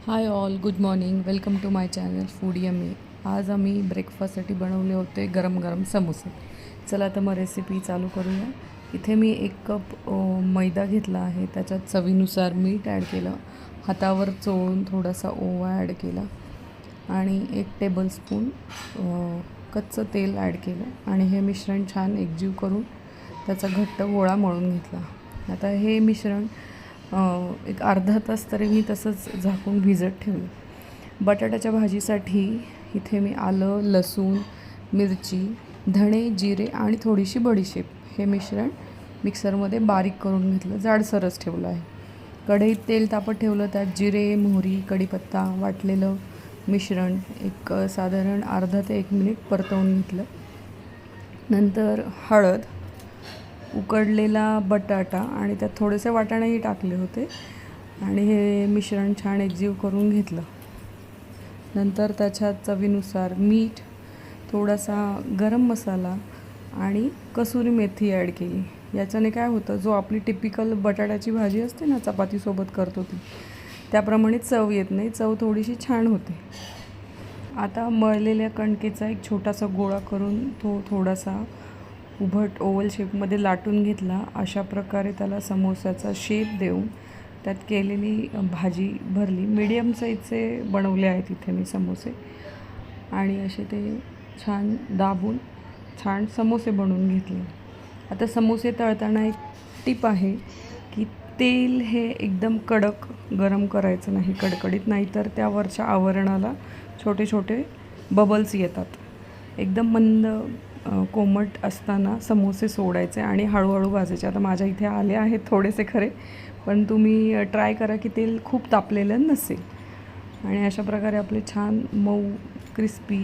High all, good morning. Welcome to my channel food yummy. आज आम्ही ब्रेकफास्टसाठी बनवले होते गरम गरम समोसे. चला तर मग रेसिपी चालू करूया. इथे मी 1 कप मैदा घेतला आहे. त्याच्यात चवीनुसार मीठ ॲड केलं, हातावर चोळून थोडासा ओवा ॲड केला आणि 1 टेबलस्पून कच्चं तेल ॲड केलं आणि हे मिश्रण छान एकजीव करून त्याचा घट्ट गोळा मळून घेतला. आता हे मिश्रण एक अर्धा तास तरी मी तसंच झाकून भिजत ठेवलं. बटाट्याच्या भाजीसाठी इथे मी आलं, लसूण, मिरची, धणे, जिरे आणि थोडीशी बडीशेप हे मिश्रण मिक्सरमध्ये बारीक करून घेतलं. जाडसरच ठेवलं आहे. कढईत तेल तापत ठेवलं. त्यात जिरे, मोहरी, कढीपत्ता वाटलेलं मिश्रण साधारण अर्धा ते 1 मिनिट परतवून घेतलं. नंतर हळद, उकडलेला बटाटा आणि त्यात थोडेसे वाटाणेही टाकले होते आणि हे मिश्रण छान एकजीव करून घेतलं. नंतर त्याच्यात चवीनुसार मीठ, थोडासा गरम मसाला आणि कसुरी मेथी ॲड केली. याच्याने काय होतं, जो आपली टिपिकल बटाट्याची भाजी असते ना, चपातीसोबत करतो ती, त्याप्रमाणे चव येत नाही, चव थोडीशी छान होते. आता मळलेल्या कणकेचा एक छोटासा गोळा करून तो थोडासा उभट ओव्हल शेपमध्ये लाटून घेतला. अशा प्रकारे त्याला समोसाचा शेप देऊन त्यात केलेली भाजी भरली. मीडियम साईजचे बनवले आहेत इथे मी समोसे आणि असे ते छान दाबून छान समोसे बनवून घेतले. आता समोसे तळताना एक टिप आहे की तेल हे एकदम कडक गरम करायचं नाही, कडकडीत, नाहीतर त्यावरच्या आवरणाला छोटे छोटे बबल्स येतात. एकदम मंद कोमट असताना समोसे सोडायचे आणि हळूहळू भाजायचे. आता माझ्या इथे आले आहेत थोडेसे खरे, पण तुम्ही ट्राय करा की तेल खूप तापलेलं नसेल. आणि अशा प्रकारे आपले छान मऊ क्रिस्पी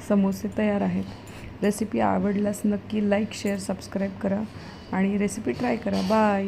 समोसे तयार आहेत. रेसिपी आवडल्यास नक्की लाईक, शेअर, सबस्क्राईब करा आणि रेसिपी ट्राय करा. बाय.